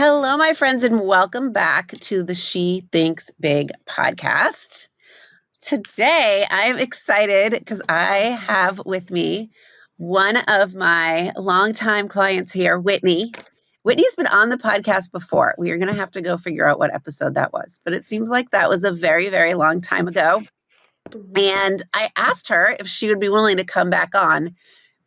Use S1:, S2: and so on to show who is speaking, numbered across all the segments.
S1: Hello, my friends, and welcome back to the She Thinks Big podcast. Today, I'm excited because I have with me one of my longtime clients here, Whitney. Whitney's been on the podcast before. We are going to have to go figure out what episode that was, but it seems like that was a very, very long time ago. And I asked her if she would be willing to come back on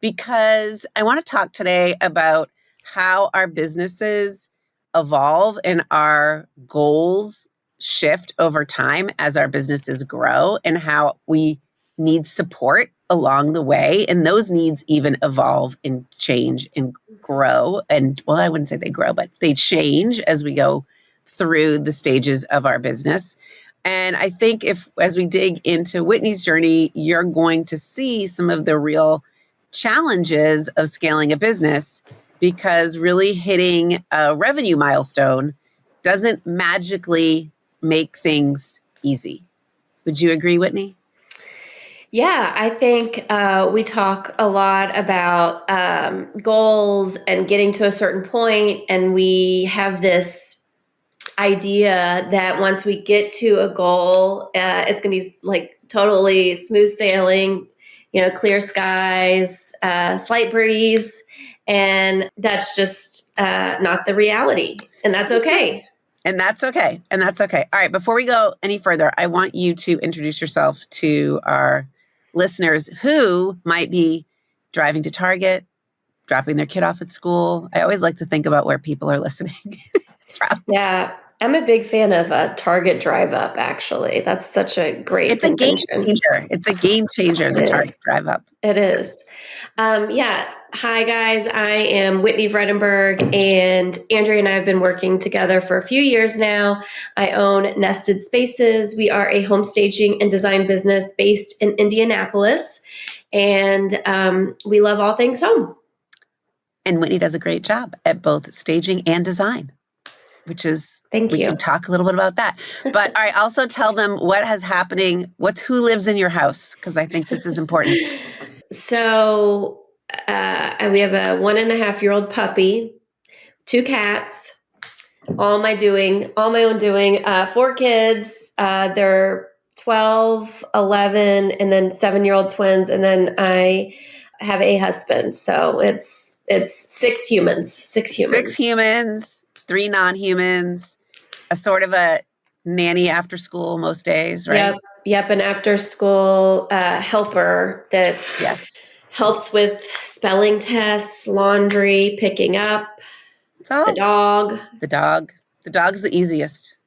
S1: because I want to talk today about how our businesses evolve and our goals shift over time as our businesses grow, and how we need support along the way. And those needs even evolve and change and grow. And well, I wouldn't say they grow, but they change as we go through the stages of our business. And I think as we dig into Whitney's journey, you're going to see some of the real challenges of scaling a business, because really hitting a revenue milestone doesn't magically make things easy. Would you agree, Whitney?
S2: Yeah, I think we talk a lot about goals and getting to a certain point, and we have this idea that once we get to a goal, it's going to be like totally smooth sailing, clear skies, slight breeze. And that's just not the reality. And that's okay.
S1: And that's okay. And that's okay. All right. Before we go any further, I want you to introduce yourself to our listeners who might be driving to Target, dropping their kid off at school. I always like to think about where people are listening from.
S2: Yeah. I'm a big fan of Target Drive Up, actually. That's such a great invention.
S1: A game changer. It's a game changer, the Target Drive Up.
S2: It is. Hi, guys. I am Whitney Vredenburgh, and Andrea and I have been working together for a few years now. I own Nested Spaces. We are a home staging and design business based in Indianapolis, and we love all things home.
S1: And Whitney does a great job at both staging and design, which is, we can talk a little bit about that. But all right, also tell them what is happening. Who lives in your house? Because I think this is important.
S2: So we have a 1.5-year-old puppy, 2 cats, all my own doing, 4 kids. They're 12, 11, and then 7-year-old twins. And then I have a husband. So it's 6 humans.
S1: 6 humans, 3 non-humans, a sort of a nanny after school most days, right?
S2: Yep. An after school helper that helps with spelling tests, laundry, picking up, the dog.
S1: The dog's the easiest.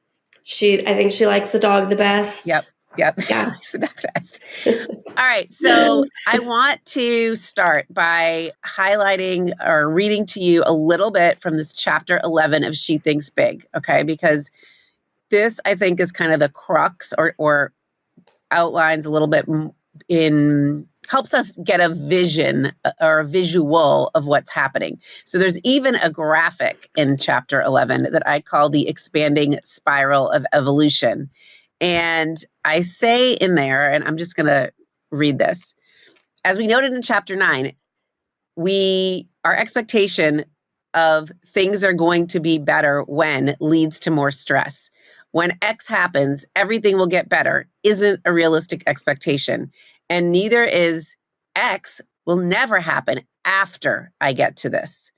S2: I think she likes the dog the best.
S1: Yep. Yeah. Likes the dog the best. All right. So I want to start by highlighting or reading to you a little bit from this chapter 11 of She Thinks Big. Okay. Because this, I think, is kind of the crux or outlines a little bit helps us get a vision or a visual of what's happening. So there's even a graphic in chapter 11 that I call the expanding spiral of evolution. And I say in there, and I'm just going to read this. As we noted in chapter 9, our expectation of things are going to be better when leads to more stress. When X happens, everything will get better isn't a realistic expectation. And neither is X will never happen after I get to this.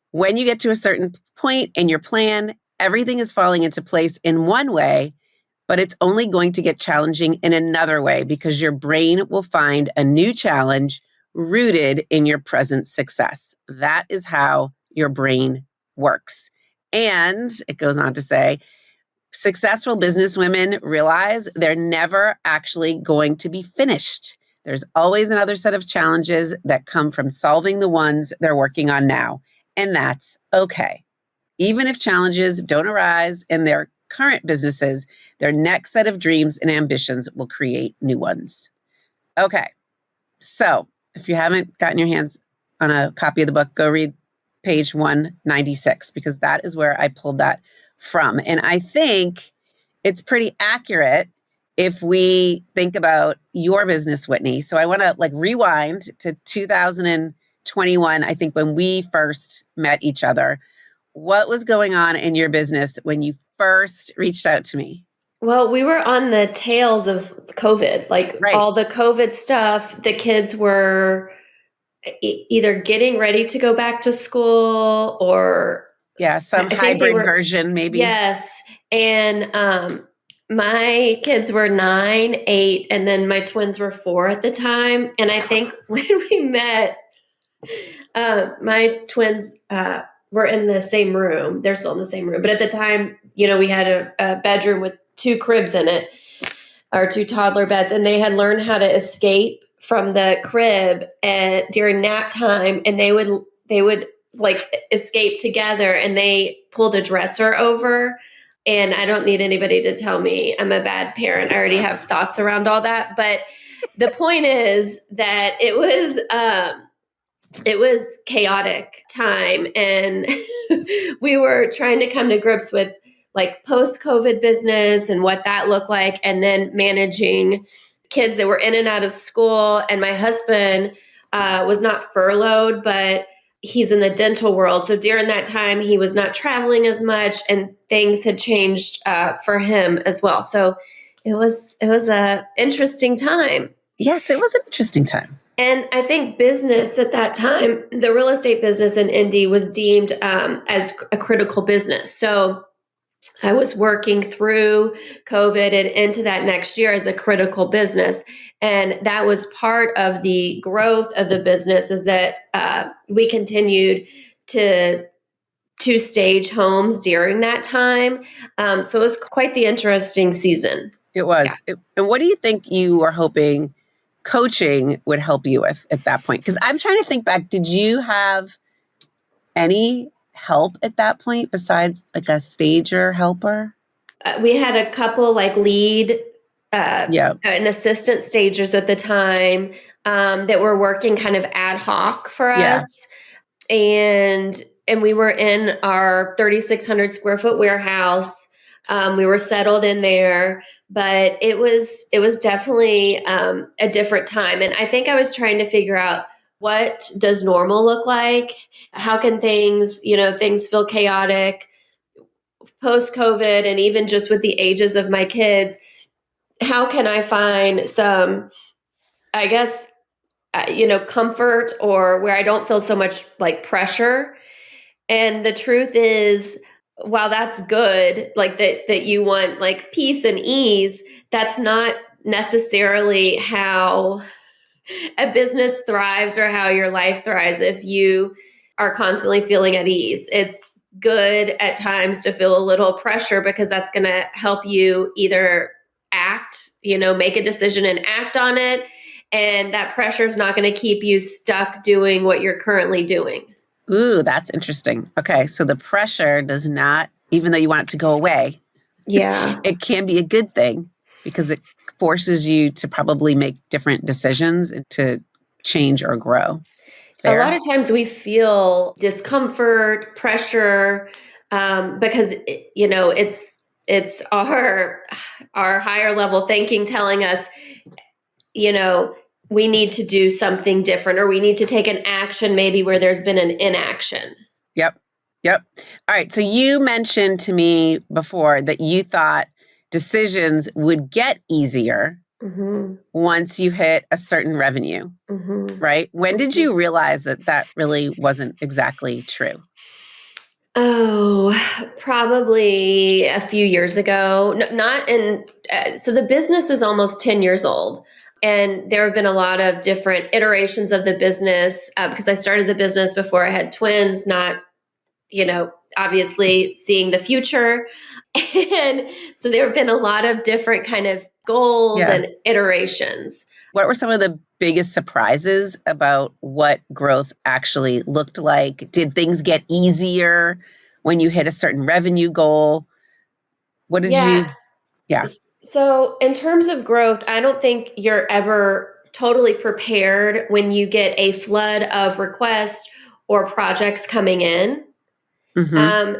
S1: When you get to a certain point in your plan, everything is falling into place in one way, but it's only going to get challenging in another way because your brain will find a new challenge rooted in your present success. That is how your brain works. And it goes on to say, successful businesswomen realize they're never actually going to be finished. There's always another set of challenges that come from solving the ones they're working on now. And that's okay. Even if challenges don't arise in their current businesses, their next set of dreams and ambitions will create new ones. Okay. So if you haven't gotten your hands on a copy of the book, go read page 196, because that is where I pulled that from. And I think it's pretty accurate if we think about your business, Whitney. So I want to rewind to 2021, I think, when we first met each other. what was going on in your business when you first reached out to me?
S2: Well, we were on the tails of COVID, like
S1: Right.
S2: all the COVID stuff. The kids were either getting ready to go back to school or
S1: Yeah, some
S2: I think they
S1: hybrid
S2: were,
S1: version, maybe.
S2: yes. And my kids were 9, 8, and then my twins were 4 at the time. And I think when we met, my twins were in the same room. They're still in the same room. But at the time, we had a bedroom with 2 cribs in it, or 2 toddler beds, and they had learned how to escape from the crib and during nap time, and they would like escape together, and they pulled a dresser over. And I don't need anybody to tell me I'm a bad parent. I already have thoughts around all that. But the point is that it was chaotic time, and we were trying to come to grips with like post-COVID business and what that looked like, and then managing kids that were in and out of school. And my husband was not furloughed, but he's in the dental world. So during that time, he was not traveling as much, and things had changed for him as well. So it was a interesting time.
S1: Yes, it was an interesting time.
S2: And I think business at that time, the real estate business in Indy was deemed as a critical business. So I was working through COVID and into that next year as a critical business. And that was part of the growth of the business, is that we continued to stage homes during that time. So it was quite the interesting season.
S1: It was. And what do you think you were hoping coaching would help you with at that point? Because I'm trying to think back. Did you have any help at that point besides like a stager helper?
S2: We had a couple like lead and assistant stagers at the time that were working kind of ad hoc for us. And we were in our 3,600 square foot warehouse. We were settled in there, but it was definitely a different time. And I think I was trying to figure out, what does normal look like? How can things feel chaotic post-COVID, and even just with the ages of my kids? How can I find some, I guess, comfort, or where I don't feel so much like pressure? And the truth is, while that's good, like that you want like peace and ease, that's not necessarily how a business thrives or how your life thrives if you are constantly feeling at ease. It's good at times to feel a little pressure, because that's going to help you either act, make a decision and act on it. And that pressure is not going to keep you stuck doing what you're currently doing.
S1: Ooh, that's interesting. Okay. So the pressure does not, even though you want it to go away, it can be a good thing, because it forces you to probably make different decisions and to change or grow. Fair?
S2: A lot of times we feel discomfort, pressure, because it's our higher level thinking telling us, we need to do something different, or we need to take an action maybe where there's been an inaction.
S1: Yep. All right. So you mentioned to me before that you thought decisions would get easier once you hit a certain revenue, right? When did you realize that really wasn't exactly true?
S2: Oh, probably a few years ago. So the business is almost 10 years old. And there have been a lot of different iterations of the business, because I started the business before I had twins, not, obviously seeing the future. And so there have been a lot of different kind of goals and iterations.
S1: What were some of the biggest surprises about what growth actually looked like? Did things get easier when you hit a certain revenue goal? What did you? Yeah.
S2: So in terms of growth, I don't think you're ever totally prepared when you get a flood of requests or projects coming in.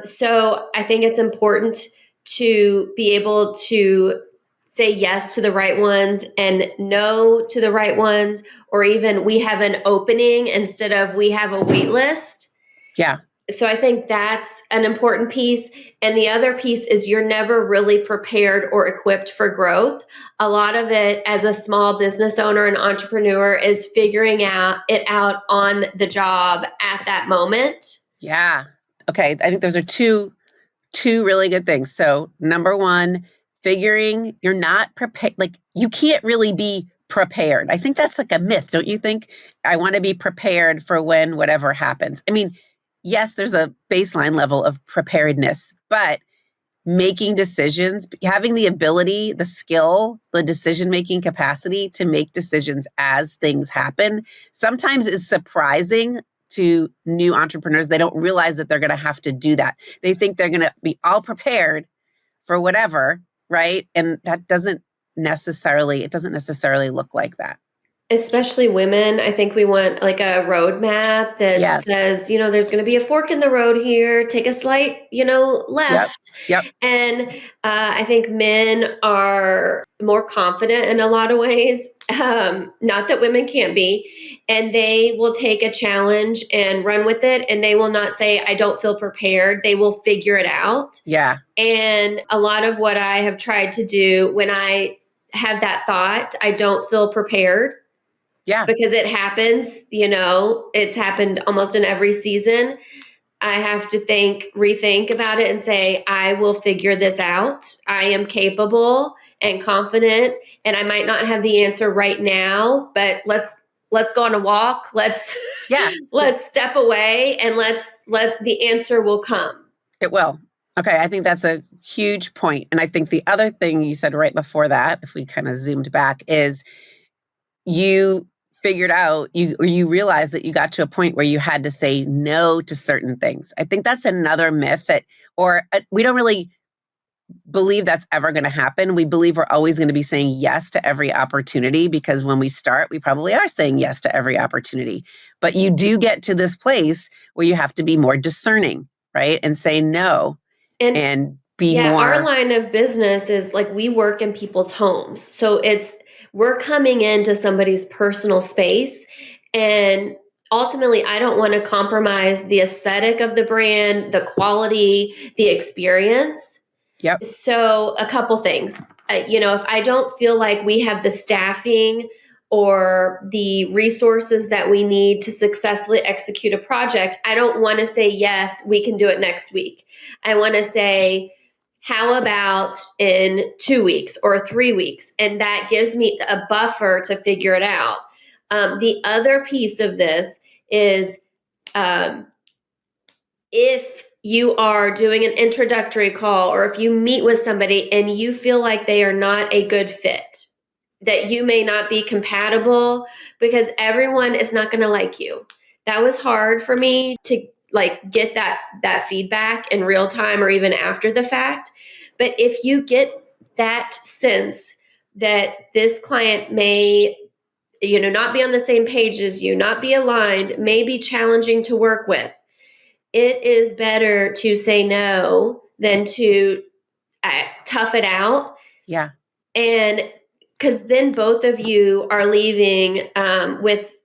S2: So I think it's important to be able to say yes to the right ones and no to the right ones, or even we have an opening instead of we have a wait list.
S1: Yeah.
S2: So I think that's an important piece. And the other piece is you're never really prepared or equipped for growth. A lot of it as a small business owner and entrepreneur is figuring it out on the job at that moment.
S1: Yeah. Okay. I think those are two really good things. So number one, figuring you're not prepared. Like you can't really be prepared. I think that's like a myth, don't you think? I want to be prepared for when whatever happens. I mean, yes, there's a baseline level of preparedness, but making decisions, having the ability, the skill, the decision-making capacity to make decisions as things happen sometimes is surprising to new entrepreneurs. They don't realize that they're going to have to do that. They think they're going to be all prepared for whatever, right? And that doesn't necessarily look like that.
S2: Especially women, I think we want like a roadmap that
S1: Yes.
S2: says, there's going to be a fork in the road here, take a slight, left.
S1: Yep.
S2: And I think men are more confident in a lot of ways. Not that women can't be. And they will take a challenge and run with it. And they will not say, I don't feel prepared. They will figure it out.
S1: Yeah.
S2: And a lot of what I have tried to do when I have that thought, I don't feel prepared.
S1: Yeah.
S2: Because it happens, it's happened almost in every season. I have to rethink about it and say, I will figure this out. I am capable and confident, and I might not have the answer right now, but let's go on a walk. Let's step away and let the answer will come.
S1: It will. Okay, I think that's a huge point. And I think the other thing you said right before that, if we kind of zoomed back, is you figured out, you realized that you got to a point where you had to say no to certain things. I think that's another myth we don't really believe that's ever going to happen. We believe we're always going to be saying yes to every opportunity because when we start, we probably are saying yes to every opportunity. But you do get to this place where you have to be more discerning, right? And say no and be more.
S2: Our line of business is like we work in people's homes. So we're coming into somebody's personal space, and ultimately I don't want to compromise the aesthetic of the brand, the quality, the experience.
S1: Yep.
S2: So a couple things, if I don't feel like we have the staffing or the resources that we need to successfully execute a project, I don't want to say, yes, we can do it next week. I want to say, how about in 2 weeks or 3 weeks? And that gives me a buffer to figure it out. The other piece of this is if you are doing an introductory call or if you meet with somebody and you feel like they are not a good fit, that you may not be compatible because everyone is not going to like you. That was hard for me to get that feedback in real time or even after the fact. But if you get that sense that this client may not be on the same page as you, not be aligned, may be challenging to work with, it is better to say no than to tough it out.
S1: Yeah.
S2: And because then both of you are leaving with,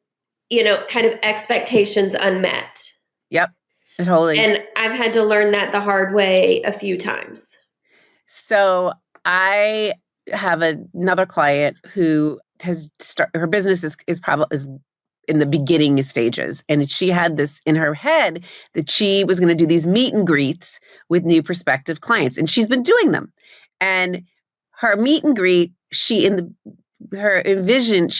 S2: kind of expectations unmet.
S1: Yep. Totally.
S2: And I've had to learn that the hard way a few times.
S1: So I have another client who has her business is probably in the beginning stages. And she had this in her head that she was going to do these meet and greets with new prospective clients. And she's been doing them. And her meet and greet, she envisioned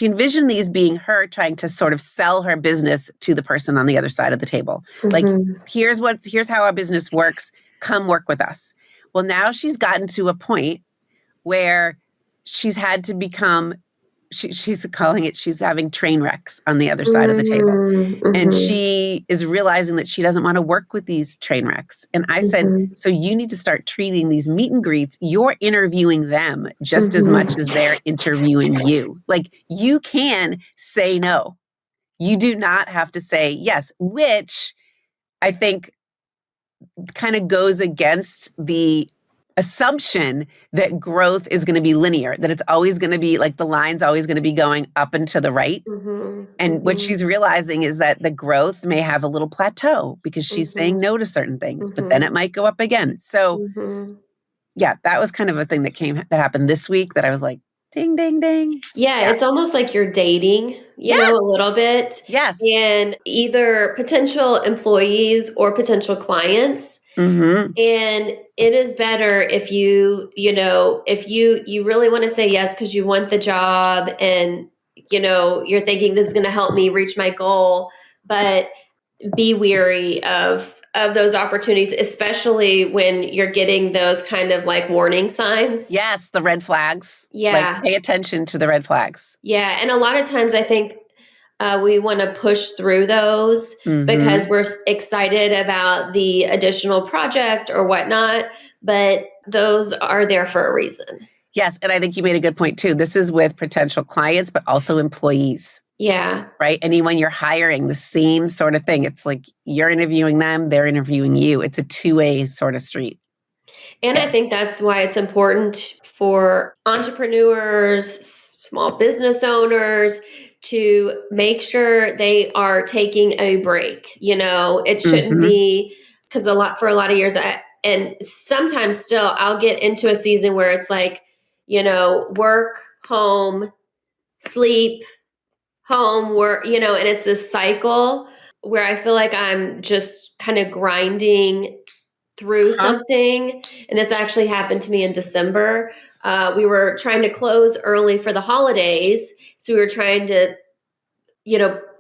S1: these being her trying to sort of sell her business to the person on the other side of the table. Mm-hmm. Like, here's how our business works. Come work with us. Well, now she's gotten to a point where she's had to become, she's calling it, she's having train wrecks on the other side of the table. Mm-hmm. And she is realizing that she doesn't want to work with these train wrecks. And I said, so you need to start treating these meet and greets, you're interviewing them just as much as they're interviewing you. Like, you can say no. You do not have to say yes, which I think kind of goes against the assumption that growth is going to be linear, that it's always going to be like the line's always going to be going up and to the right.
S2: Mm-hmm.
S1: And what
S2: Mm-hmm.
S1: she's realizing is that the growth may have a little plateau because she's saying no to certain things, but then it might go up again. So yeah, that was kind of a thing that happened this week that I was like, ding, ding, ding.
S2: Yeah, it's almost like you're dating,
S1: Yes.
S2: a little bit.
S1: Yes.
S2: And either potential employees or potential clients.
S1: Mm-hmm.
S2: And it is better if if you really want to say yes because you want the job and you're thinking this is going to help me reach my goal, but be weary of those opportunities, especially when you're getting those kind of like warning signs.
S1: Yes, the red flags.
S2: Yeah.
S1: Like pay attention to the red flags.
S2: Yeah. And a lot of times I think we want to push through those because we're excited about the additional project or whatnot, but those are there for a reason.
S1: Yes. And I think you made a good point too. This is with potential clients, but also employees.
S2: Yeah.
S1: Right. And when you're hiring, the same sort of thing. It's like you're interviewing them, they're interviewing you. It's a two-way sort of street.
S2: And I think that's why it's important for entrepreneurs, small business owners to make sure they are taking a break. It shouldn't be because for a lot of years, and sometimes still, I'll get into a season where it's like, work, home, sleep, home, work, and it's this cycle where I feel like I'm just kind of grinding through something. And this actually happened to me in December. We were trying to close early for the holidays. So we were trying to,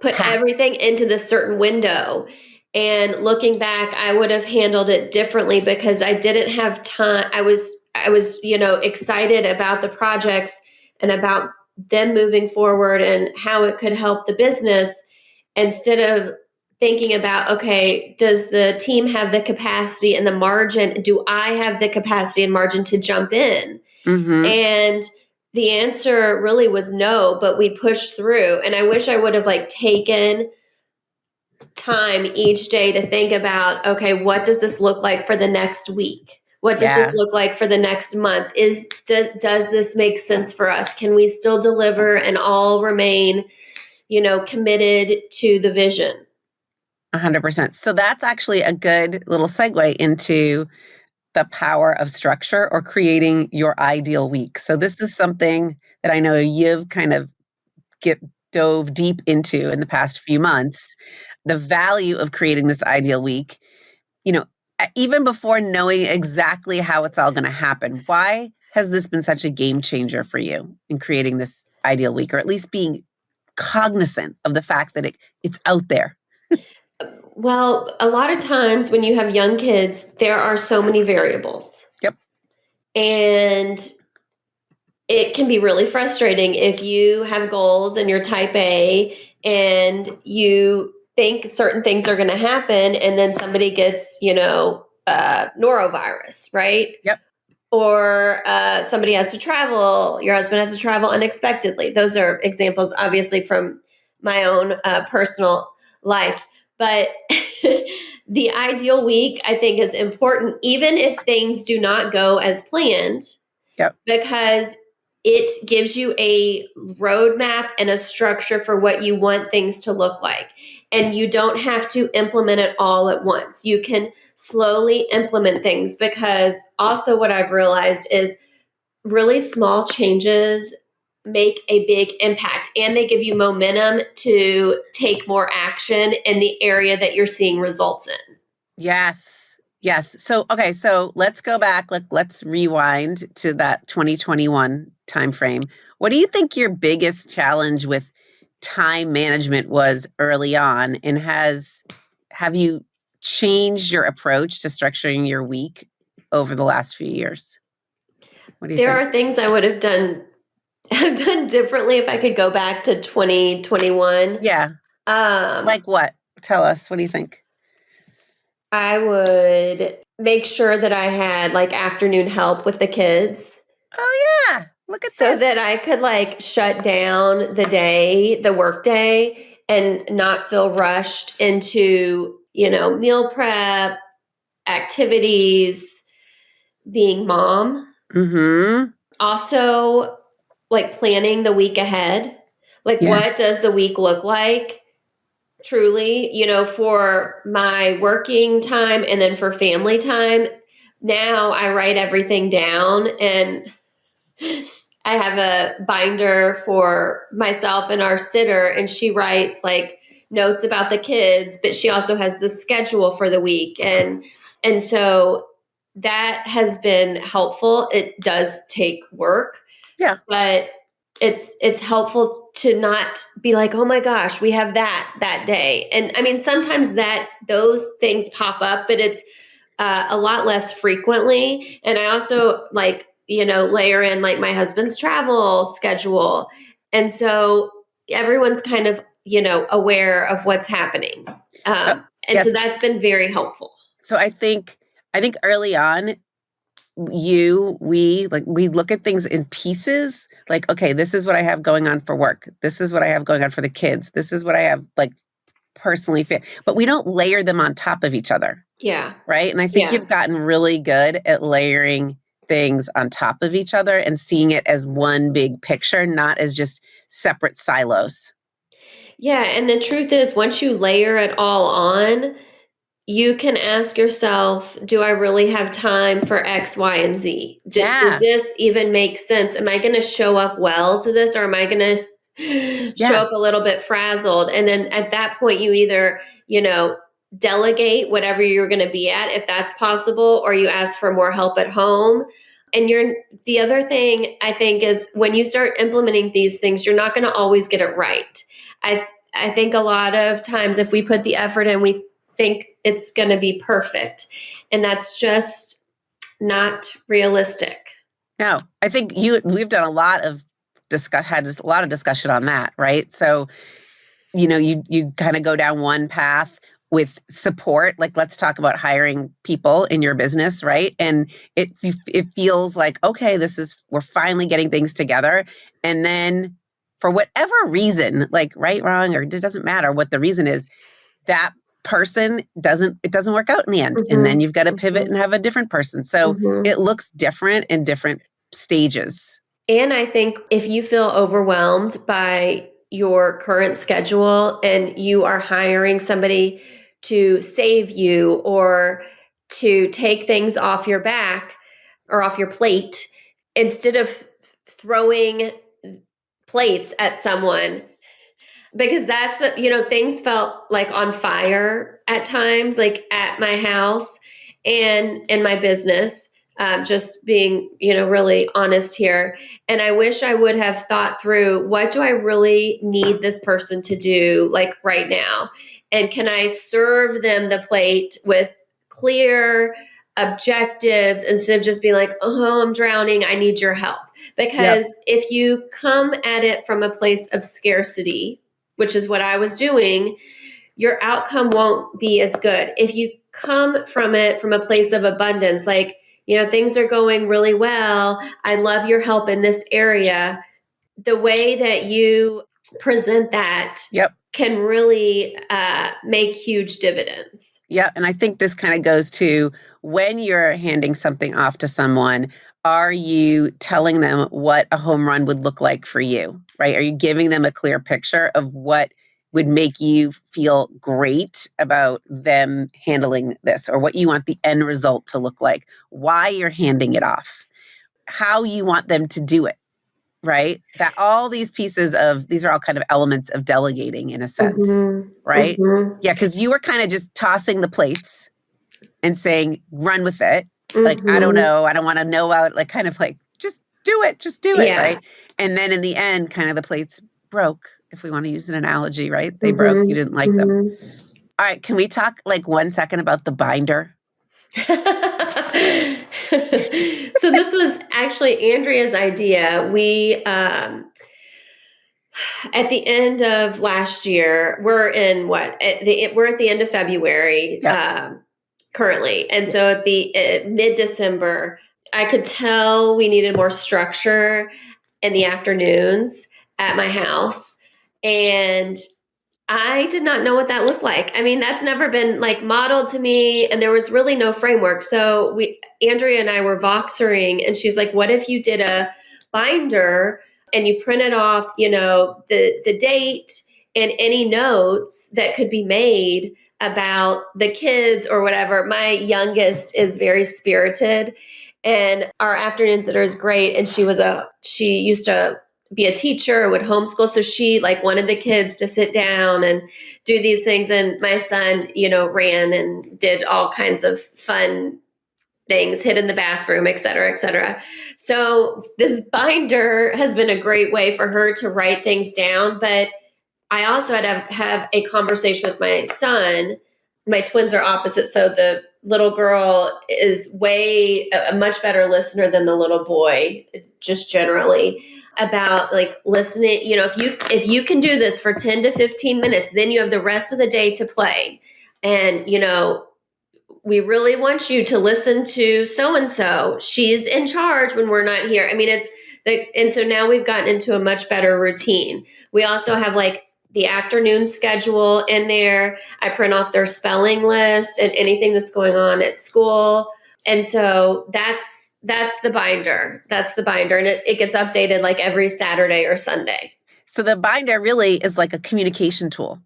S2: put everything into this certain window. And looking back, I would have handled it differently because I didn't have time. I was, excited about the projects and about them moving forward and how it could help the business instead of thinking about, okay, does the team have the capacity and the margin? Do I have the capacity and margin to jump in? And the answer really was no, but we pushed through. And I wish I would have taken time each day to think about, okay, what does this look like for the next week? What does this look like for the next month? Does this make sense for us? Can we still deliver and all remain, committed to the vision?
S1: 100%. So that's actually a good little segue into the power of structure or creating your ideal week. So this is something that I know you've kind of dove deep into in the past few months. The value of creating this ideal week, even before knowing exactly how it's all going to happen. Why has this been such a game changer for you in creating this ideal week, or at least being cognizant of the fact that it's out there?
S2: Well, a lot of times when you have young kids, there are so many variables.
S1: Yep.
S2: And it can be really frustrating if you have goals and you're type A and you think certain things are going to happen and then somebody gets, norovirus, right?
S1: Yep.
S2: Or somebody has to travel, your husband has to travel unexpectedly. Those are examples, obviously, from my own personal life. But the ideal week, I think, is important, even if things do not go as planned.
S1: Yep.
S2: Because it gives you a roadmap and a structure for what you want things to look like. And you don't have to implement it all at once. You can slowly implement things, because also what I've realized is really small changes make a big impact, and they give you momentum to take more action in the area that you're seeing results in.
S1: Yes. Yes. So, okay. So let's go back. Let's rewind to that 2021 timeframe. What do you think your biggest challenge with time management was early on? And have you changed your approach to structuring your week over the last few years? What do you
S2: There
S1: think?
S2: are things I would have done differently if I could go back to 2021.
S1: Yeah. Like what? Tell us. What do you think?
S2: I would make sure that I had afternoon help with the kids.
S1: Oh yeah. Look at
S2: so
S1: this.
S2: that I could shut down the work day, and not feel rushed into, meal prep, activities, being mom.
S1: Mm-hmm.
S2: Also, like planning the week ahead. Like,
S1: Yeah.
S2: what does the week look like? Truly, for my working time and then for family time. Now I write everything down, and I have a binder for myself and our sitter, and she writes like notes about the kids, but she also has the schedule for the week. And so that has been helpful. It does take work,
S1: Yeah.
S2: but it's helpful to not be like, oh my gosh, we have that day. And I mean, sometimes that those things pop up, but it's a lot less frequently. And I also layer in like my husband's travel schedule. And so everyone's kind of, aware of what's happening.
S1: Uh,
S2: And so
S1: yes.
S2: that's been very helpful.
S1: So I think early on, we look at things in pieces. Like, okay, this is what I have going on for work. This is what I have going on for the kids. This is what I have like personally fit, but we don't layer them on top of each other.
S2: Yeah.
S1: Right. And I think
S2: Yeah.
S1: you've gotten really good at layering things on top of each other and seeing it as one big picture, not as just separate silos.
S2: Yeah. And the truth is, once you layer it all on, you can ask yourself, do I really have time for X, Y, and Z? Does
S1: Yeah.
S2: this even make sense? Am I going to show up well to this, or am I going to show
S1: Yeah.
S2: up a little bit frazzled? And then at that point, you either, delegate whatever you're going to be at, if that's possible, or you ask for more help at home. And the other thing I think is, when you start implementing these things, you're not going to always get it right. I think a lot of times, if we put the effort in, we think it's going to be perfect. And that's just not realistic.
S1: No, I think we've done a lot of had just a lot of discussion on that, right? So, you kind of go down one path with support. Like, let's talk about hiring people in your business, right? And it feels like, okay, we're finally getting things together. And then for whatever reason, like right, wrong, or it doesn't matter what the reason is, that person doesn't work out in the end. And then you've got to pivot and have a different person. So it looks different in different stages.
S2: And I think if you feel overwhelmed by your current schedule and you are hiring somebody to save you or to take things off your back or off your plate, instead of throwing plates at someone, because that's, things felt like on fire at times, like at my house and in my business. Just being, really honest here. And I wish I would have thought through, what do I really need this person to do, like right now? And can I serve them the plate with clear objectives instead of just being like, oh, I'm drowning, I need your help? Because if you come at it from a place of scarcity, which is what I was doing, your outcome won't be as good. If you come from it from a place of abundance, like, things are going really well, I love your help in this area, the way that you present that can really make huge dividends.
S1: Yeah. And I think this kind of goes to, when you're handing something off to someone, are you telling them what a home run would look like for you, right? Are you giving them a clear picture of what would make you feel great about them handling this, or what you want the end result to look like, why you're handing it off, how you want them to do it, right? That all these these are all kind of elements of delegating in a sense, right? Yeah, because you were kind of just tossing the plates and saying, run with it. Like, I don't know, I don't want to know out, like kind of like, just do it, right? And then in the end, kind of the plates broke, if we want to use an analogy, right? They broke, you didn't like them. All right, can we talk like 1 second about the binder?
S2: So this was actually Andrea's idea. We at the end of last year, we're at the end of February currently, and so at the mid-December, I could tell we needed more structure in the afternoons at my house, and I did not know what that looked like. I mean, that's never been like modeled to me, and there was really no framework. So Andrea and I were voxering, and she's like, "What if you did a binder and you printed off, the date and any notes that could be made about the kids or whatever." My youngest is very spirited, and our afternoon sitter is great, and she used to be a teacher, would homeschool. So she like wanted the kids to sit down and do these things. And my son, ran and did all kinds of fun things, hid in the bathroom, et cetera, et cetera. So this binder has been a great way for her to write things down. But I also had to have a conversation with my son. My twins are opposite. So the little girl is a much better listener than the little boy, just generally, about like listening. If you can do this for 10 to 15 minutes, then you have the rest of the day to play. And, we really want you to listen to so and so. She's in charge when we're not here. I mean, and so now we've gotten into a much better routine. We also have like the afternoon schedule in there. I print off their spelling list and anything that's going on at school. And so that's the binder. That's the binder. And it gets updated like every Saturday or Sunday.
S1: So the binder really is like a communication tool.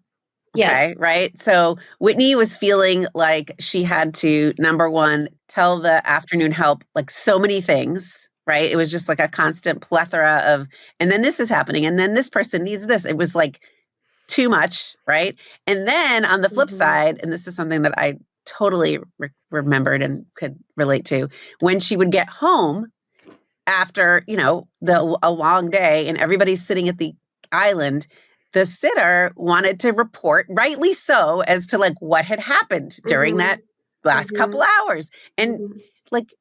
S2: Yes.
S1: Okay, right? So Whitney was feeling like she had to, number one, tell the afternoon help like so many things, right? It was just like a constant plethora of, and then this is happening, and then this person needs this. It was like too much, right? And then on the flip side, and this is something that I totally remembered and could relate to, when she would get home after, a long day and everybody's sitting at the island, the sitter wanted to report, rightly so, as to like what had happened during that last couple hours. And like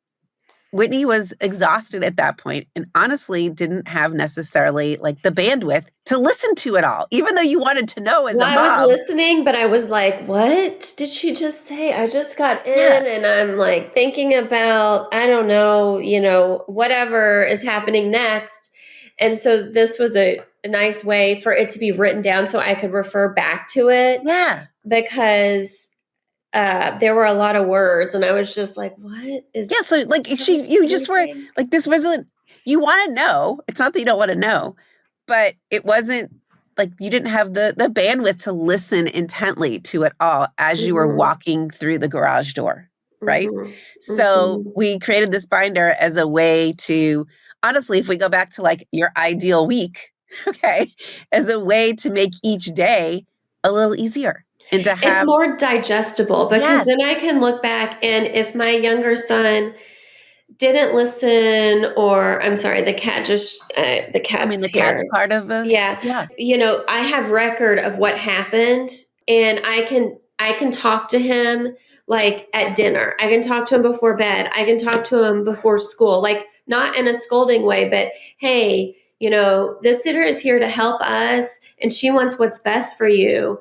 S1: Whitney was exhausted at that point and honestly didn't have necessarily like the bandwidth to listen to it all, even though you wanted to know as a mom.
S2: I was listening, but I was like, what did she just say? I just got in and I'm like thinking about, I don't know, whatever is happening next. And so this was a nice way for it to be written down so I could refer back to it.
S1: Yeah.
S2: Because there were a lot of words and I was just like, what is...
S1: Yeah, so like you just were like, this wasn't, you want to know. It's not that you don't want to know, but it wasn't like you didn't have the bandwidth to listen intently to it all as you were walking through the garage door, right? So we created this binder as a way to, honestly, if we go back to like your ideal week, okay, as a way to make each day a little easier. And to have,
S2: it's more digestible because then I can look back, and if my younger son didn't listen, or I'm sorry, the cat's
S1: the cat's part of this.
S2: Yeah. I have record of what happened, and I can talk to him like at dinner. I can talk to him before bed. I can talk to him before school, like not in a scolding way, but hey, this sitter is here to help us and she wants what's best for you.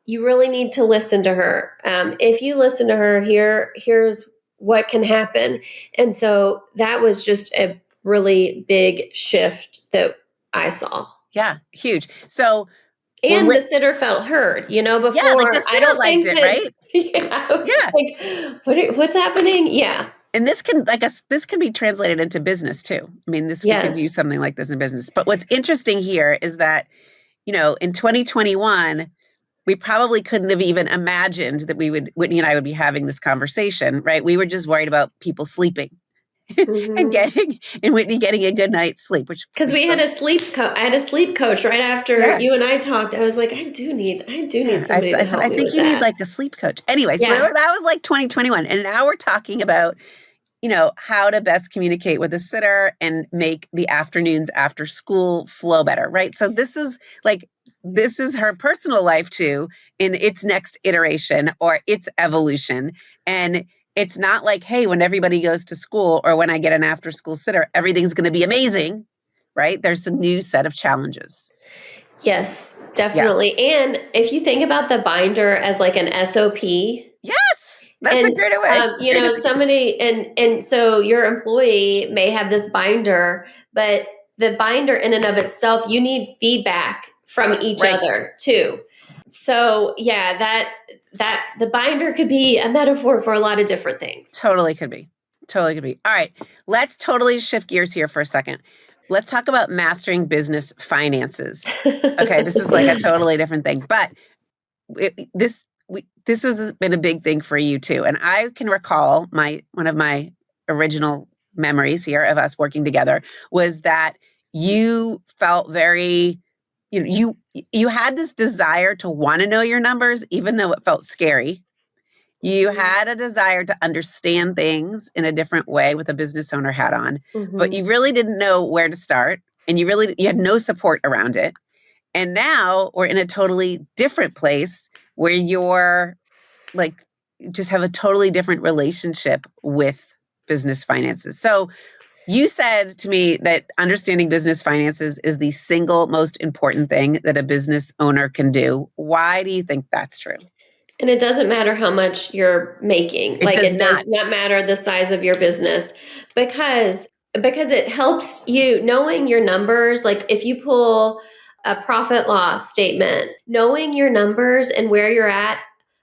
S2: You really need to listen to her. If you listen to her, here's what can happen. And so that was just a really big shift that I saw.
S1: Yeah, huge. So,
S2: and the sitter felt heard, before.
S1: Yeah, like the sitter liked it, right?
S2: Yeah. Like, what's happening? Yeah.
S1: And this can be translated into business too. I mean, we can use something like this in business. But what's interesting here is that, in 2021, we probably couldn't have even imagined that Whitney and I would be having this conversation, right? We were just worried about people sleeping and Whitney getting a good night's sleep,
S2: because we had a sleep I had a sleep coach right after you and I talked. I was like, I do need somebody to help me. I think
S1: you need like a sleep coach. Anyway, so that was like 2021. And now we're talking about, how to best communicate with a sitter and make the afternoons after school flow better, right? So this is her personal life too, in its next iteration or its evolution. And it's not like, hey, when everybody goes to school or when I get an after school sitter, everything's going to be amazing, right? There's a new set of challenges.
S2: Yes, definitely. Yes. And if you think about the binder as like an SOP.
S1: Yes, that's a great way.
S2: Somebody, and so your employee may have this binder, but the binder in and of itself, you need feedback from each other too. So yeah, that the binder could be a metaphor for a lot of different things.
S1: Totally could be. Totally could be. All right. Let's totally shift gears here for a second. Let's talk about mastering business finances. Okay, this is like a totally different thing, but this has been a big thing for you too. And I can recall one of my original memories here of us working together was that you felt very, you had this desire to want to know your numbers, even though it felt scary. You had a desire to understand things in a different way with a business owner hat on, but you really didn't know where to start, and you had no support around it. And now we're in a totally different place where you're like, just have a totally different relationship with business finances. So you said to me that understanding business finances is the single most important thing that a business owner can do. Why do you think that's true?
S2: And it doesn't matter how much you're making.
S1: It does not.
S2: Matter the size of your business because it helps you knowing your numbers. Like if you pull a profit loss statement, knowing your numbers and where you're at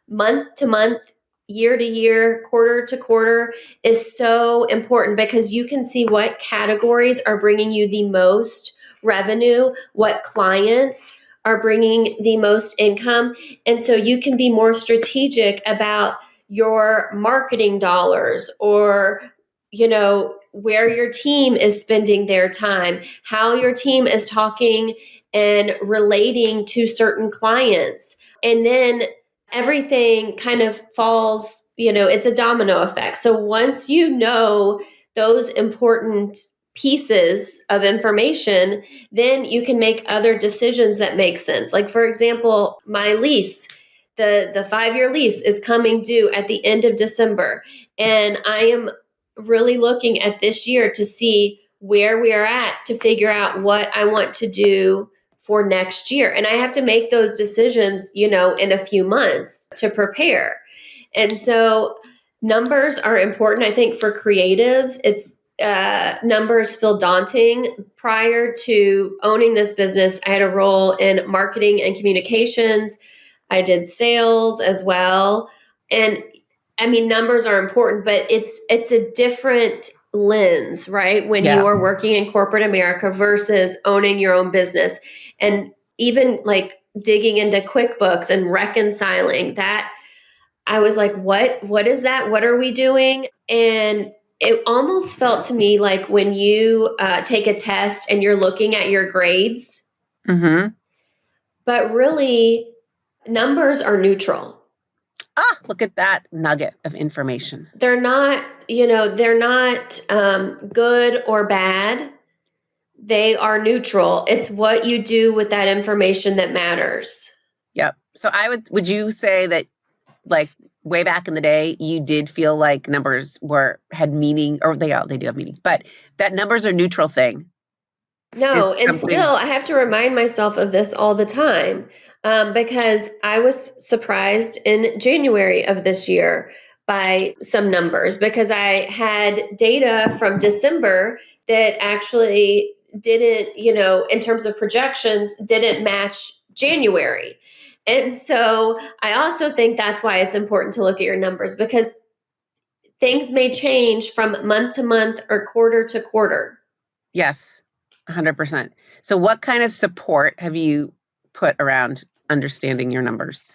S2: month to month, year to year, quarter to quarter is so important because you can see what categories are bringing you the most revenue, what clients are bringing the most income. And so you can be more strategic about your marketing dollars or, where your team is spending their time, how your team is talking and relating to certain clients. And then everything kind of falls, it's a domino effect. So once you know those important pieces of information, then you can make other decisions that make sense. Like, for example, my lease, the 5-year lease is coming due at the end of December. And I am really looking at this year to see where we are at to figure out what I want to do for next year. And I have to make those decisions, in a few months to prepare. And so numbers are important. I think for creatives, it's numbers feel daunting. Prior to owning this business, I had a role in marketing and communications. I did sales as well. And I mean, numbers are important, but it's a different lens, right? When you are working in corporate America versus owning your own business. And even like digging into QuickBooks and reconciling that, I was like, what is that? What are we doing? And it almost felt to me like when you take a test and you're looking at your grades, but really numbers are neutral.
S1: Look at that nugget of information.
S2: They're not, they're not good or bad. They are neutral. It's what you do with that information that matters.
S1: Yep. So would you say that like way back in the day, you did feel like numbers had meaning, or they do have meaning, but that numbers are neutral thing?
S2: No, and still I have to remind myself of this all the time. Because I was surprised in January of this year by some numbers because I had data from December that actually didn't, in terms of projections, didn't match January. And so I also think that's why it's important to look at your numbers because things may change from month to month or quarter to quarter.
S1: Yes, 100%. So what kind of support have you put around understanding your numbers?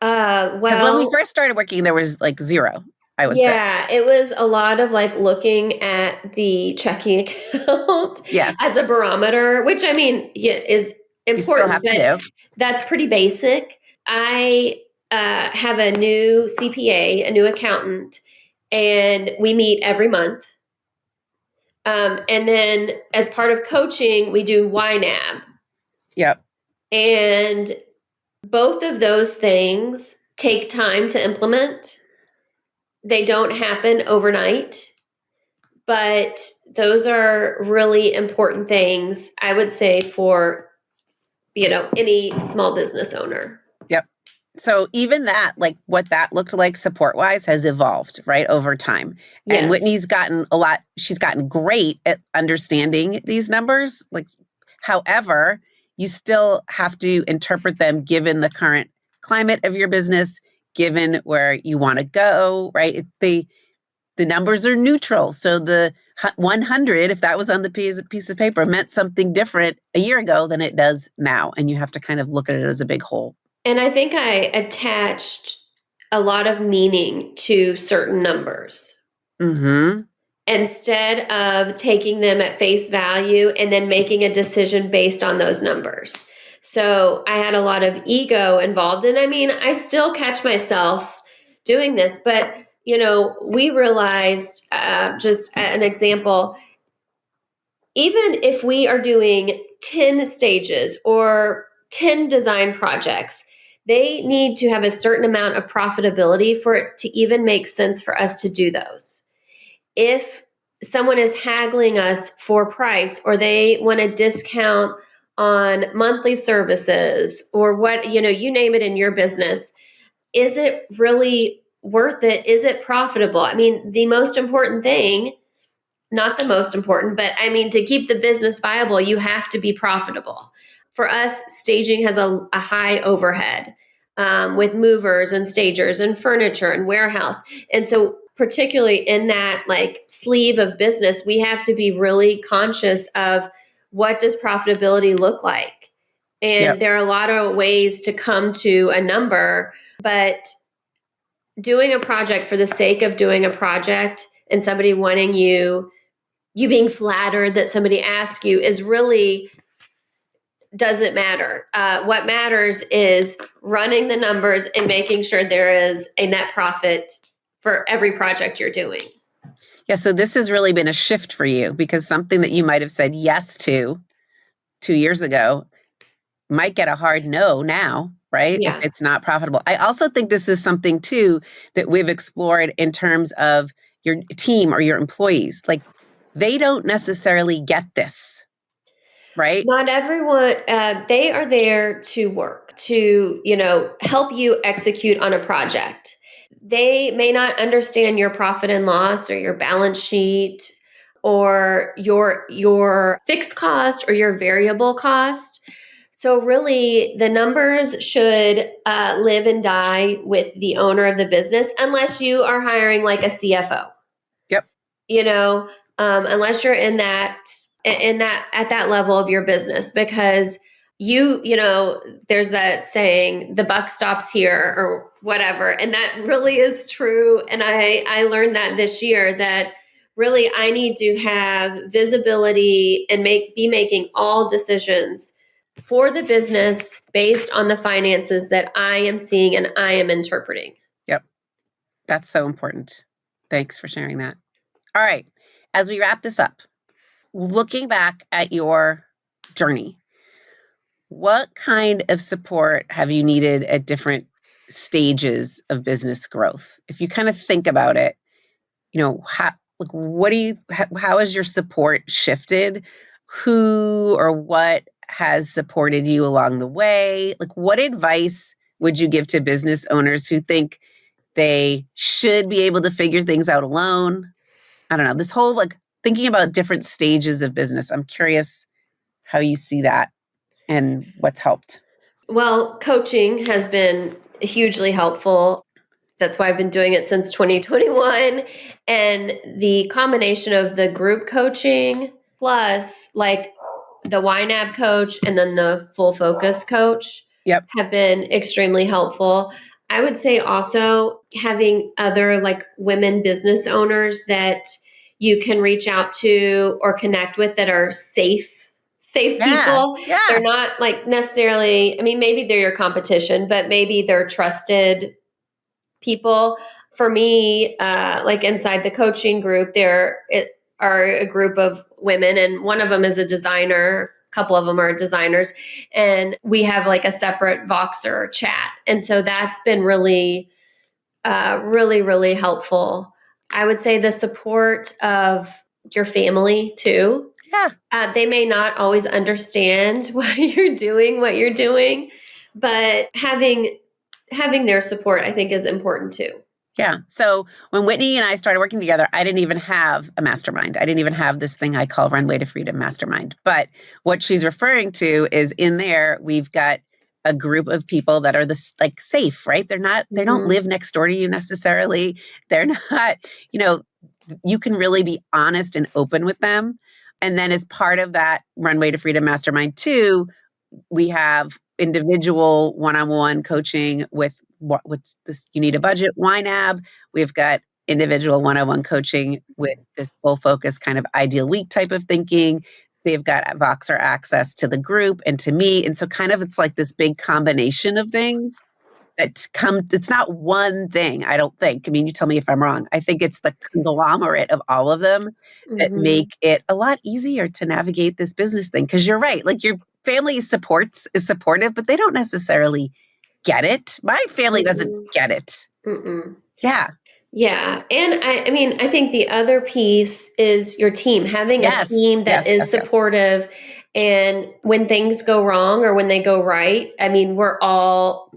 S1: Because when we first started working, there was like zero, I would say.
S2: Yeah, it was a lot of like looking at the checking account as a barometer, which I mean is important, but that's pretty basic. I have a new CPA, a new accountant, and we meet every month. And then as part of coaching, we do YNAB.
S1: Yep.
S2: And both of those things take time to implement. They don't happen overnight, but those are really important things, I would say, for, any small business owner.
S1: Yep. So even that, like what that looked like support-wise has evolved, right, over time. Yes. And Whitney's she's gotten great at understanding these numbers. Like, however, you still have to interpret them given the current climate of your business, given where you want to go, right? The numbers are neutral. So the 100, if that was on the piece of paper, meant something different a year ago than it does now. And you have to kind of look at it as a big whole.
S2: And I think I attached a lot of meaning to certain numbers.
S1: Mm-hmm.
S2: Instead of taking them at face value and then making a decision based on those numbers. So I had a lot of ego involved. And I mean, I still catch myself doing this, but we realized, just an example, even if we are doing 10 stages or 10 design projects, they need to have a certain amount of profitability for it to even make sense for us to do those. If someone is haggling us for price, or they want a discount on monthly services, or what, you name it in your business, is it really worth it? Is it profitable? I mean, the most important thing, not the most important, but I mean, to keep the business viable, you have to be profitable. For us, staging has a high overhead, with movers and stagers and furniture and warehouse. And so particularly in that like sleeve of business, we have to be really conscious of what does profitability look like. And
S1: Yep.
S2: there are a lot of ways to come to a number, but doing a project for the sake of doing a project and somebody wanting you being flattered that somebody asked you is really doesn't matter. What matters is running the numbers and making sure there is a net profit for every project you're doing.
S1: Yeah, so this has really been a shift for you, because something that you might have said yes to 2 years ago might get a hard no now, right? If
S2: Yeah.
S1: it's not profitable. I also think this is something too that we've explored in terms of your team or your employees. Like, they don't necessarily get this, right?
S2: Not everyone, they are there to work, to, help you execute on a project. They may not understand your profit and loss or your balance sheet or your fixed cost or your variable cost. So really, the numbers should live and die with the owner of the business, unless you are hiring like a CFO.
S1: Yep.
S2: Unless you're in that at that level of your business, because there's that saying, the buck stops here or whatever, and that really is true. And I learned that this year, that really I need to have visibility and be making all decisions for the business based on the finances that I am seeing and I am interpreting.
S1: Yep. That's so important. Thanks for sharing that. All right. As we wrap this up, looking back at your journey, what kind of support have you needed at different stages of business growth? If you kind of think about it, how has your support shifted? Who or what has supported you along the way? Like, what advice would you give to business owners who think they should be able to figure things out alone? I don't know, this whole like thinking about different stages of business. I'm curious how you see that and what's helped.
S2: Well, coaching has been hugely helpful. That's why I've been doing it since 2021. And the combination of the group coaching plus like the YNAB coach and then the full focus coach
S1: Yep.
S2: have been extremely helpful. I would say also having other like women business owners that you can reach out to or connect with that are safe people.
S1: Yeah.
S2: They're not like necessarily, I mean, maybe they're your competition, but maybe they're trusted people. For me, like inside the coaching group, are a group of women, and one of them is a designer. A couple of them are designers, and we have like a separate Voxer chat. And so that's been really, really helpful. I would say the support of your family too.
S1: Yeah.
S2: They may not always understand why you're doing what you're doing, but having their support, I think, is important too.
S1: Yeah. So when Whitney and I started working together, I didn't even have a mastermind. I didn't even have this thing I call Runway to Freedom Mastermind. But what she's referring to is in there, we've got a group of people that are this like safe, right? They don't live next door to you necessarily. They're not, you can really be honest and open with them. And then as part of that Runway to Freedom Mastermind too, we have individual one-on-one coaching with what's this, you need a budget, YNAB. We've got individual one-on-one coaching with this full focus kind of ideal week type of thinking. They've got Voxer access to the group and to me. And so kind of it's like this big combination of things that come, it's not one thing, I don't think. I mean, you tell me if I'm wrong. I think it's the conglomerate of all of them that make it a lot easier to navigate this business thing. Because you're right, like your family is supportive, but they don't necessarily get it. My family doesn't get it. Yeah.
S2: Yeah. And I mean, I think the other piece is your team, having a team that is supportive. And when things go wrong or when they go right, I mean, we're all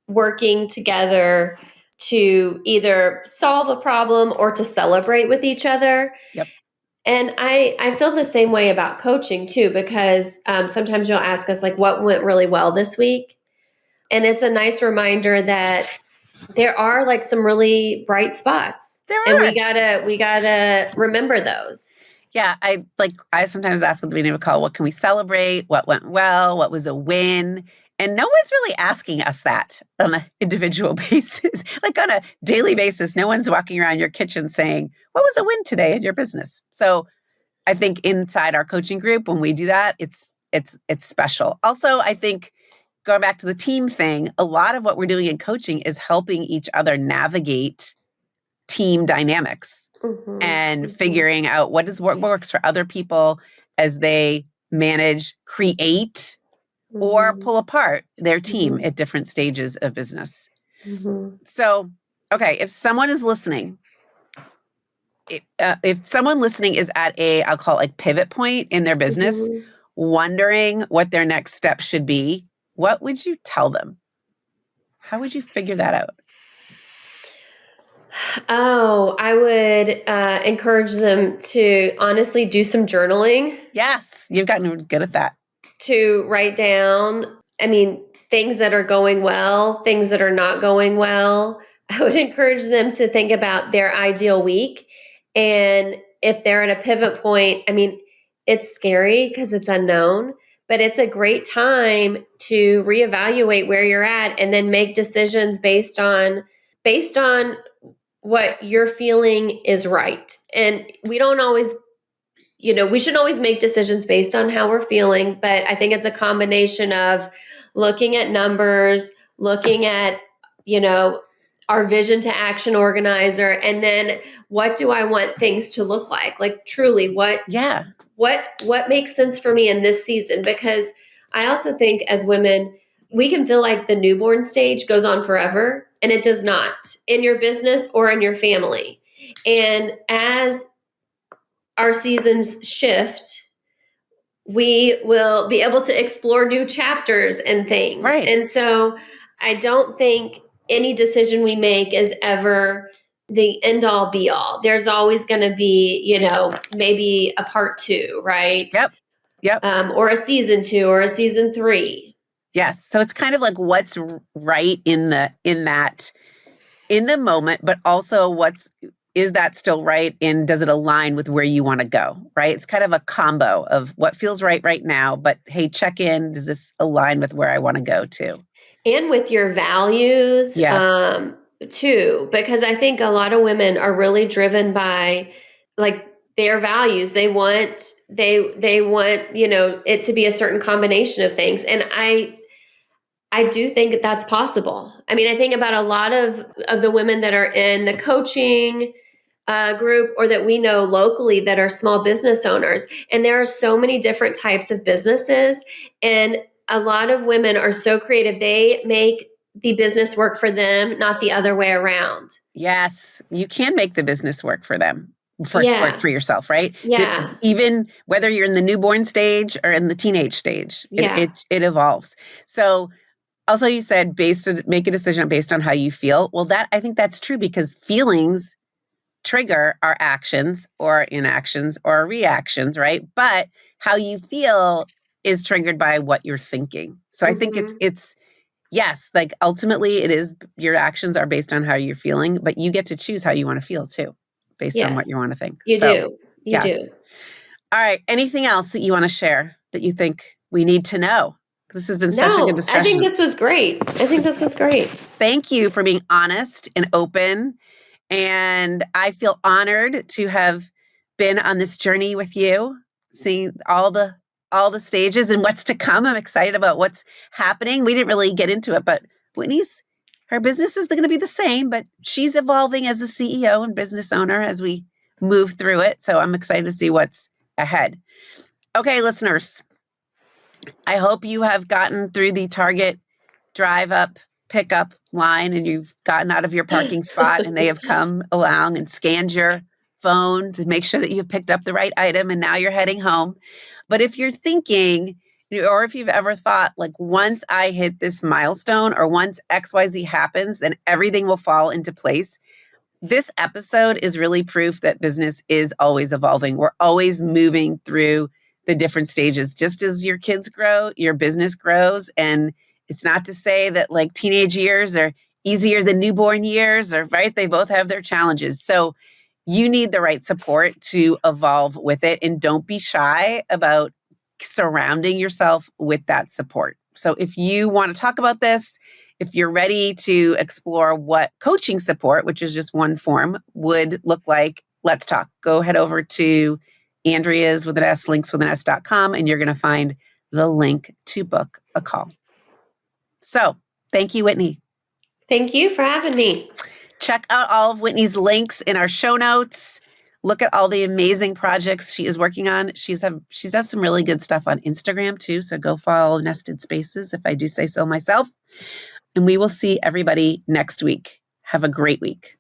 S2: working together to either solve a problem or to celebrate with each other.
S1: Yep.
S2: And I feel the same way about coaching too, because sometimes you'll ask us like, what went really well this week? And it's a nice reminder that there are like some really bright spots. And we gotta remember those.
S1: Yeah. I sometimes ask at the beginning of a call, what can we celebrate? What went well? What was a win? And no one's really asking us that on an individual basis. Like on a daily basis, no one's walking around your kitchen saying, what was a win today in your business? So I think inside our coaching group, when we do that, it's special. Also, I think going back to the team thing, a lot of what we're doing in coaching is helping each other navigate team dynamics and figuring out what works for other people as they manage, create, or pull apart their team at different stages of business. So, okay, if someone is listening, if someone listening is at I'll call it like pivot point in their business, wondering what their next step should be, what would you tell them? How would you figure that out?
S2: Oh, I would encourage them to honestly do some journaling.
S1: Yes, you've gotten good at that.
S2: To write down, I mean, things that are going well, things that are not going well. I would encourage them to think about their ideal week. And if they're at a pivot point, I mean, it's scary because it's unknown, but it's a great time to reevaluate where you're at and then make decisions based on what you're feeling is right. And we don't always, we shouldn't always make decisions based on how we're feeling, but I think it's a combination of looking at numbers, looking at, our vision to action organizer, and then what do I want things to look like? Like truly what makes sense for me in this season? Because I also think as women, we can feel like the newborn stage goes on forever, and it does not in your business or in your family. And as our seasons shift, we will be able to explore new chapters and things.
S1: Right.
S2: And so I don't think any decision we make is ever the end all be all. There's always going to be, maybe a part 2, right?
S1: Yep.
S2: Or a season 2 or a season 3.
S1: Yes. So it's kind of like what's right in the moment, but also is that still right? And does it align with where you want to go? Right. It's kind of a combo of what feels right now, but hey, check in. Does this align with where I want to go to? And
S2: with your values, too, because I think a lot of women are really driven by like their values. They want, it to be a certain combination of things. And I do think that that's possible. I mean, I think about a lot of the women that are in the coaching group or that we know locally that are small business owners. And there are so many different types of businesses. And a lot of women are so creative. They make the business work for them, not the other way around.
S1: Yes. You can make the business work for them, for yourself, right?
S2: Yeah.
S1: Even whether you're in the newborn stage or in the teenage stage, it evolves. So Also, you said make a decision based on how you feel. Well, I think that's true because feelings trigger our actions or inactions or reactions, right? But how you feel is triggered by what you're thinking. So I think it's yes, like ultimately it is your actions are based on how you're feeling, but you get to choose how you want to feel too, based on what you want to think.
S2: You
S1: So,
S2: do. You
S1: yes.
S2: do.
S1: All right. Anything else that you want to share that you think we need to know? This has been such a good discussion.
S2: I think this was great.
S1: Thank you for being honest and open. And I feel honored to have been on this journey with you, seeing all the stages and what's to come. I'm excited about what's happening. We didn't really get into it, but her business is going to be the same, but she's evolving as a CEO and business owner as we move through it. So I'm excited to see what's ahead. Okay, listeners, I hope you have gotten through the Target drive up pickup line and you've gotten out of your parking spot and they have come along and scanned your phone to make sure that you've picked up the right item and now you're heading home. But if you're thinking, or if you've ever thought, like, once I hit this milestone or once XYZ happens, then everything will fall into place. This episode is really proof that business is always evolving. We're always moving through the different stages. Just as your kids grow, your business grows. And it's not to say that like teenage years are easier than newborn years, or right? They both have their challenges. So you need the right support to evolve with it. And don't be shy about surrounding yourself with that support. So if you want to talk about this, if you're ready to explore what coaching support, which is just one form, would look like, let's talk. Go head over to Andrea's with an S, linkswithanas.com, and you're going to find the link to book a call. So thank you, Whitney.
S2: Thank you for having me.
S1: Check out all of Whitney's links in our show notes. Look at all the amazing projects she is working on. She's does some really good stuff on Instagram too. So go follow Nested Spaces, if I do say so myself. And we will see everybody next week. Have a great week.